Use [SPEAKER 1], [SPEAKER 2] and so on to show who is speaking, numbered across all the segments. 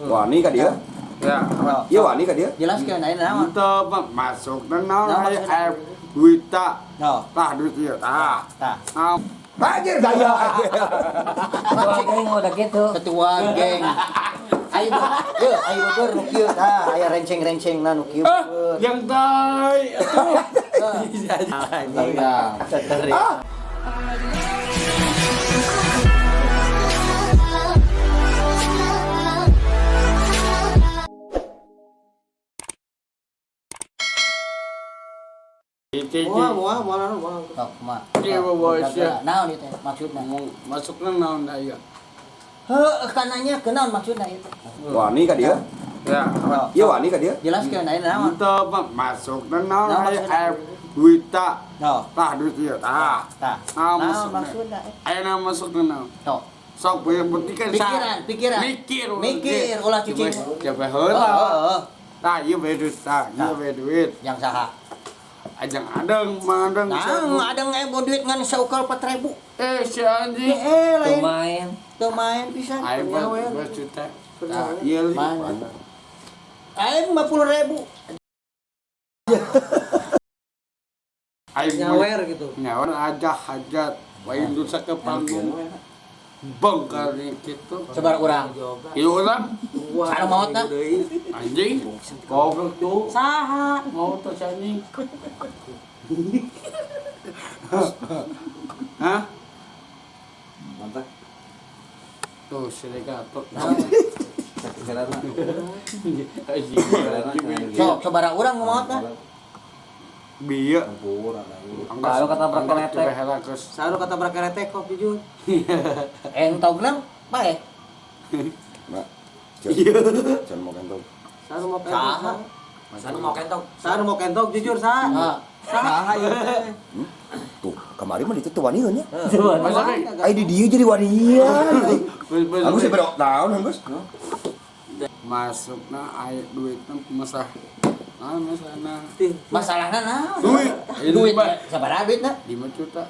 [SPEAKER 1] Wani ka dia?
[SPEAKER 2] Ya.
[SPEAKER 1] Iya wani ka dia?
[SPEAKER 3] Jelaskeun ayeuna naon?
[SPEAKER 2] Teu masuk naon aya duit tak. Tah duit ieu tah.
[SPEAKER 3] Tah.
[SPEAKER 1] Anjir gaya.
[SPEAKER 3] Ketua geng udah gitu. Ketua geng. Ayo beber nu kieu tah, aya renceng-rencengna nu kieu.
[SPEAKER 2] Yang tai atuh.
[SPEAKER 3] Moal. Sok mah.
[SPEAKER 2] Ieu bos ya.
[SPEAKER 3] Naon ieu maksudna?
[SPEAKER 2] Masukna naon aya?
[SPEAKER 3] Heuh, kananya kenaon maksudna itu?
[SPEAKER 1] Wani ka dia?
[SPEAKER 2] Ya.
[SPEAKER 1] Iya wani ka dia?
[SPEAKER 3] Jelaskeun ayeuna naon?
[SPEAKER 2] Teu masukna naon aya duit tak. Tah duit ieu tah.
[SPEAKER 3] Tah. Naon maksudna?
[SPEAKER 2] Ayeuna masukna naon? Sok buktikan
[SPEAKER 3] Pikiran. Mikir ulah cicing.
[SPEAKER 2] Coba heula. Tah ieu bae duit tah, ieu bae duit.
[SPEAKER 3] Yang saha?
[SPEAKER 2] Ajang adeng, mandeng.
[SPEAKER 3] Nah, adeng aya duit ngan saukel 4.000.
[SPEAKER 2] Si anjing.
[SPEAKER 3] Lain. Teu main pisan.
[SPEAKER 2] Ayo 2 juta. Tah, ieu
[SPEAKER 3] mana? Ayo 50.000.
[SPEAKER 2] Ayo
[SPEAKER 3] Nyawer gitu.
[SPEAKER 2] Nyawer aja hajat. Wae dosa ke panggung. Bongkar gitu.
[SPEAKER 3] Sebar urang.
[SPEAKER 2] Ieu urang.
[SPEAKER 3] Sana maotna.
[SPEAKER 2] Anjing. Goblok tuh.
[SPEAKER 3] Saha?
[SPEAKER 2] Mau tuh si anjing. Hah?
[SPEAKER 4] Mantap.
[SPEAKER 2] Tuh si Legato.
[SPEAKER 3] Sok sabaraha urang maotna?
[SPEAKER 2] Bieu.
[SPEAKER 4] Kalau kata berkeretek.
[SPEAKER 3] Saru kata berkeretek kok jujur. Entogna bae.
[SPEAKER 1] Mbak.
[SPEAKER 2] Iya.
[SPEAKER 1] Jangan mau kentong.
[SPEAKER 3] Saru mau kentong jujur saha? Saha ieu teh?
[SPEAKER 1] Tuh, kemarin mah itu tuh wani nya.
[SPEAKER 2] Masa
[SPEAKER 1] Ai di dia jadi wanian. Aku sih berok tahun, Gus.
[SPEAKER 2] masukna aya duitna masalah.
[SPEAKER 3] Masalahna naon?
[SPEAKER 2] Duit
[SPEAKER 3] sabaraha duitna?
[SPEAKER 2] 5 juta.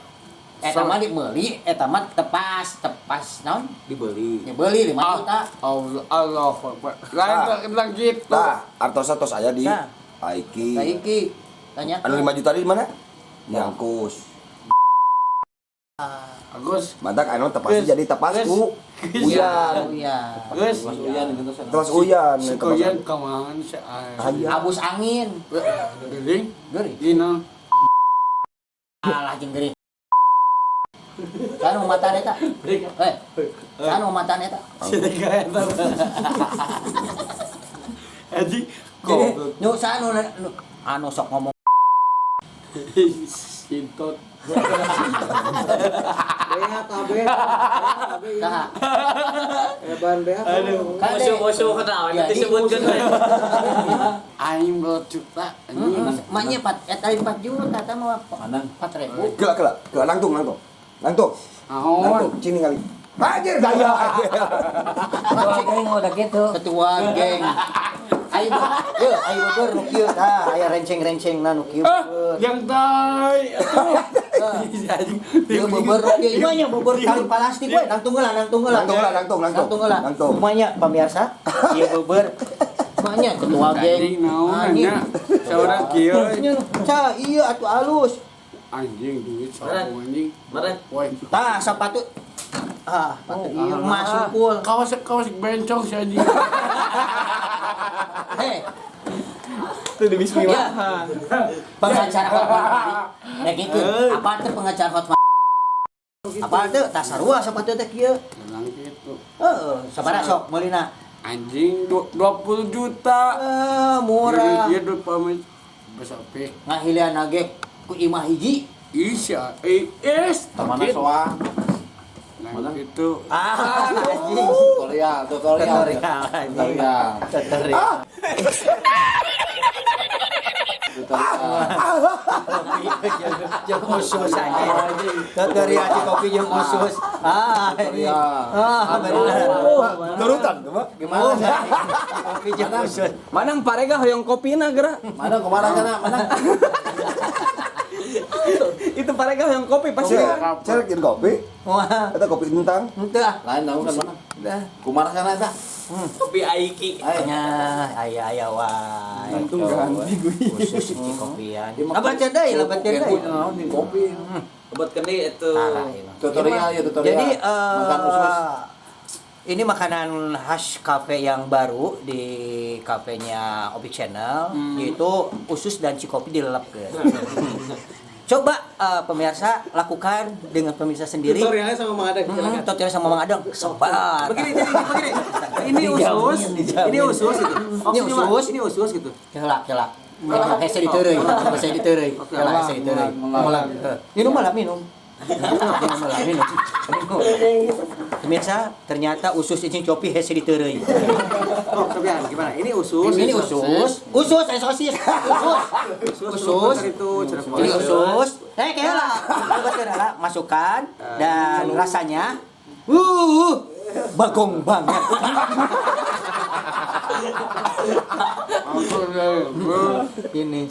[SPEAKER 3] Eta mah dimeuli, eta mah tepas naon?
[SPEAKER 4] Dibeli.
[SPEAKER 3] Dibeli 5 juta.
[SPEAKER 2] Allah Akbar. Lain gitu.
[SPEAKER 1] Tah, artosa tos aya di Aiki.
[SPEAKER 3] Saiki tanya.
[SPEAKER 1] Anu 5 juta di mana? Di Angkus.
[SPEAKER 2] Agus,
[SPEAKER 1] Mantak anu tepasnya jadi tepasku. Uyan.
[SPEAKER 2] Gus.
[SPEAKER 4] Mas Uyan gitu sana.
[SPEAKER 1] Tepas Uyan.
[SPEAKER 2] Si Koyan kemana si Ayah?
[SPEAKER 3] Abus angin.
[SPEAKER 2] Gering?
[SPEAKER 3] Geuring.
[SPEAKER 2] Dina.
[SPEAKER 3] Alah jeung geuring. Sanu matan eta? Sanu matan eta?
[SPEAKER 2] Si Rega eta. Aji,
[SPEAKER 3] Jadi, nu sanu anu sok ngomong
[SPEAKER 2] Sintot.
[SPEAKER 3] saha?
[SPEAKER 2] Aduh.
[SPEAKER 4] Musuh kenal disebutkeun we.
[SPEAKER 2] Aing 2 juta.
[SPEAKER 3] Maknya eta 4 juta tah mah
[SPEAKER 4] Anang
[SPEAKER 3] 4.000.
[SPEAKER 1] Ke langtung.
[SPEAKER 2] Naon?
[SPEAKER 1] Cini kali. Anjir gaya.
[SPEAKER 3] Ketua geng udah gitu. Ketua geng. Ayo beber nu kieu tah, aya renceng-rencengna nu kieu.
[SPEAKER 2] Yang tai atuh.
[SPEAKER 3] Ieu beber ieu imanya beber tali plastik we, nang tunggeula. Imanya pamirsa, ieu beber. Imanya ketua geng.
[SPEAKER 2] Naon nya? Saurang kieu.
[SPEAKER 3] Ca ieu atuh alus.
[SPEAKER 2] Anjing duit sareng anjing.
[SPEAKER 4] Maren.
[SPEAKER 2] Woi,
[SPEAKER 3] Tah sapatu. Patu ieu mah sungkul.
[SPEAKER 2] kawas bencong si anjing.
[SPEAKER 3] Heh,
[SPEAKER 4] Itu di bismillah.
[SPEAKER 3] pengacara hotman. Nah gitu. Apa teh pengacara hotman? Apa teh tas sarua sapatu teh kieu?
[SPEAKER 2] Bilang gitu.
[SPEAKER 3] Heeh, sabaraha sok meulina?
[SPEAKER 2] Anjing 20 juta.
[SPEAKER 3] Murah.
[SPEAKER 2] Dia duit pamit besapik.
[SPEAKER 3] Ngahilian nage ku imah hiji.
[SPEAKER 2] Isya,
[SPEAKER 4] Mana soang?
[SPEAKER 2] Nah gitu.
[SPEAKER 3] Anjing.
[SPEAKER 4] Tutorial.
[SPEAKER 3] Jeung khusus aja. Tutorial di kopi jeung khusus. Bener.
[SPEAKER 1] Turutan mah.
[SPEAKER 3] Gimana? Kopi jeung khusus.
[SPEAKER 4] Manang parega hoyong kopina geura.
[SPEAKER 1] Mana kemana sana? Mana?
[SPEAKER 4] Itu parega hoyong kopi pasti.
[SPEAKER 1] Cerekin kopi.
[SPEAKER 3] Wah,
[SPEAKER 1] Eta kopi kentang.
[SPEAKER 3] henteu ah.
[SPEAKER 4] Lain naon kan mana? Kumaha sana eta?
[SPEAKER 5] Kopi Aiki.
[SPEAKER 3] Nya aya wae.
[SPEAKER 4] Untung ganti gue.
[SPEAKER 3] Khusus kopian. Labat deui, labat deui.
[SPEAKER 1] Kopi.
[SPEAKER 5] Obat kendi itu.
[SPEAKER 3] Salah ieu.
[SPEAKER 1] Tutorial ya tutorial.
[SPEAKER 3] Jadi
[SPEAKER 1] makan usus.
[SPEAKER 3] ini makanan khas kafe yang baru di kafenya Obi Channel, yaitu usus dan cikopi dilelapkeun. Coba pemirsa lakukan dengan pemirsa sendiri.
[SPEAKER 4] Tutorialnya sama Mang Adang.
[SPEAKER 3] Tutorial sama Mang Adang. Sabar.
[SPEAKER 4] Begini. Ini usus. Ini usus gitu.
[SPEAKER 3] Ini usus.
[SPEAKER 4] Ini usus gitu.
[SPEAKER 3] Kelak. Hese diteureui. Hese diteureui. Kelak hese diteureui. Minum malah minum. Minum. Pemirsa, ternyata usus ini copi hese diteureui.
[SPEAKER 4] Oh, kebiasaan gimana? Ini usus.
[SPEAKER 3] Ini usus. Usus sosis. Usus.
[SPEAKER 4] Itu Cirebon.
[SPEAKER 3] Ini usus. Kela. Masukkan dan rasanya bagong banget. Ini.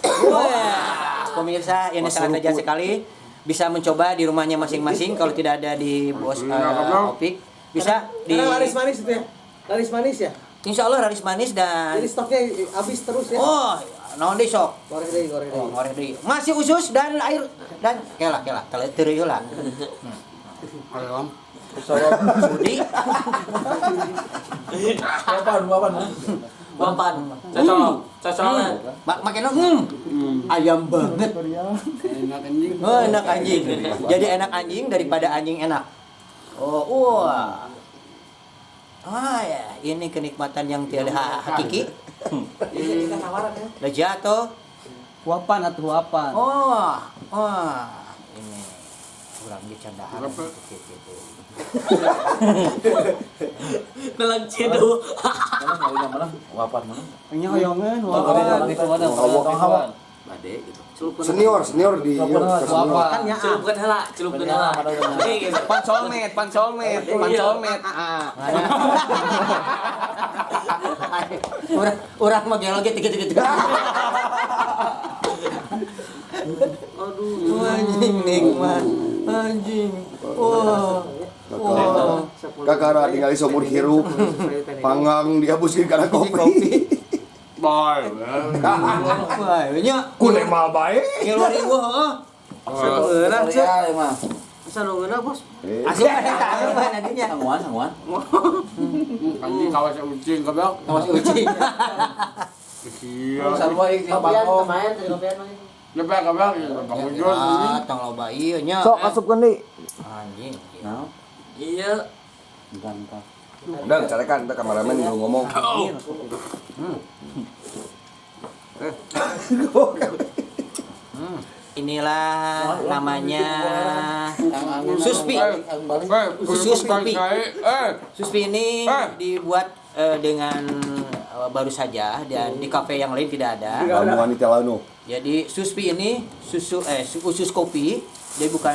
[SPEAKER 3] Wah, pemirsa ini sangat lezat sekali. Bisa mencoba di rumahnya masing-masing kalau tidak ada di bos Opik. Bisa di
[SPEAKER 4] Laris manis itu ya. Laris manis ya.
[SPEAKER 3] Insya Allah laris manis dan
[SPEAKER 4] Jadi stoknya habis terus ya.
[SPEAKER 3] oh, naon deui sok.
[SPEAKER 4] Goreng deui.
[SPEAKER 3] Ngoreng deui. Masih usus dan air dan kela. Teu heula.
[SPEAKER 2] Ayam.
[SPEAKER 3] Budi.
[SPEAKER 5] Wapan. Cocok.
[SPEAKER 3] Makin ayam banget.
[SPEAKER 2] Enak anjing.
[SPEAKER 3] Oh, enak anjing. Jadi enak anjing daripada anjing enak. Oh, wah. Ya, ini kenikmatan yang tiada hakiki. Lezat toh.
[SPEAKER 4] Wapan atau wapan.
[SPEAKER 3] Oh, ini kurang dicandaan.
[SPEAKER 5] Nelang cedo.
[SPEAKER 1] Mana? Wapan mana?
[SPEAKER 4] Ini hoyongan
[SPEAKER 1] Hawa.
[SPEAKER 5] Bade gitu.
[SPEAKER 1] Senior di
[SPEAKER 4] Wapan ya.
[SPEAKER 5] Celupkeun heula. Ini gitu.
[SPEAKER 4] Pansolmet. Ah.
[SPEAKER 3] Urang mah gelo gitu.
[SPEAKER 5] Aduh.
[SPEAKER 3] Anjing nikmat. Anjing. Wah.
[SPEAKER 1] Kakara tinggal seumur hirup. Panggang dihabuskeun kana kopi.
[SPEAKER 2] Bye.
[SPEAKER 3] Wah, nya
[SPEAKER 1] Kule mah bae.
[SPEAKER 3] ngeluarin gua heeh.
[SPEAKER 4] Sebeurang sih.
[SPEAKER 1] mah.
[SPEAKER 4] Asa nunggueuna, Bos.
[SPEAKER 3] Asli ada mah nantinya.
[SPEAKER 1] Sangguan.
[SPEAKER 2] Anjing kawas ucing kabel.
[SPEAKER 3] Awas ucing.
[SPEAKER 2] Iya.
[SPEAKER 1] Sarua ieu
[SPEAKER 4] Kopian kemarin tadi kopian mah.
[SPEAKER 2] Lepek kabel Bang Ujon.
[SPEAKER 3] Tong loba ieu nya.
[SPEAKER 4] Sok asupkeun deui.
[SPEAKER 3] Anjing.
[SPEAKER 5] Iya.
[SPEAKER 1] Udah carekan kita kameramen dulu ngomong.
[SPEAKER 3] Inilah namanya Suspi.
[SPEAKER 2] Khusus
[SPEAKER 3] kopi. Suspi ini
[SPEAKER 2] Eh.
[SPEAKER 3] dibuat dengan baru saja dan di kafe yang lain tidak ada.
[SPEAKER 1] Kamu wanita lanu.
[SPEAKER 3] Jadi Suspi ini usus kopi. Dia bukan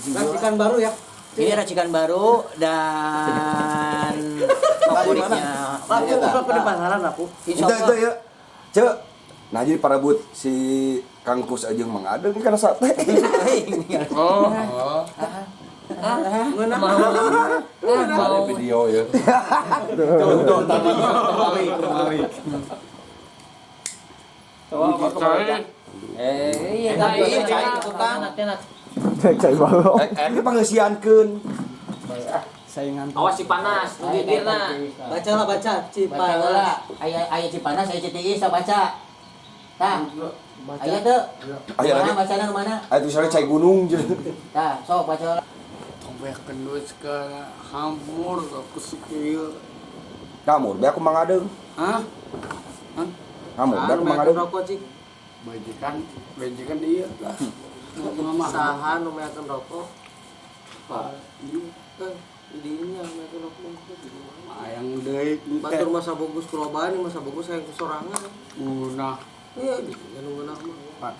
[SPEAKER 4] Racikan baru ya.
[SPEAKER 3] ini racikan baru dan favoritnya.
[SPEAKER 4] Laku buka di pasaran aku.
[SPEAKER 3] Insya
[SPEAKER 1] Itu
[SPEAKER 3] Allah.
[SPEAKER 1] ya. Cek. Nah jadi para but si Kang Kus aja Mang Adeng karena sate.
[SPEAKER 2] Oh.
[SPEAKER 1] Ada video ya.
[SPEAKER 3] Iya, tapi cai tukang.
[SPEAKER 1] Ini panggesiankeun.
[SPEAKER 4] Saingan.
[SPEAKER 5] Awas si panas, gigirna.
[SPEAKER 4] Baca lah baca.
[SPEAKER 3] Baca heula. Aya Cipanas, aya Citiis, baca. Tah. Aya teu.
[SPEAKER 1] Aya lagi.
[SPEAKER 3] Mana bacana nu mana?
[SPEAKER 1] Aya tulisannya cai gunung jeung.
[SPEAKER 3] Tah, sok baca heula.
[SPEAKER 2] Tombek kendus ke hampur aku sikil.
[SPEAKER 1] Kamu, be aku Mang Adeng.
[SPEAKER 2] Hah?
[SPEAKER 1] Kamu, be aku Mang Adeng.
[SPEAKER 4] rokok cik.
[SPEAKER 2] Bajikan dia lah. Mama.
[SPEAKER 4] Saha nu meakeun rokok? Didinya meakeun rokok.
[SPEAKER 2] Ayang deui
[SPEAKER 4] Batur masa bagus kulobaan, masa bagus saya kesorangan.
[SPEAKER 2] Unah.
[SPEAKER 4] Iya, di anu ngeunah mah.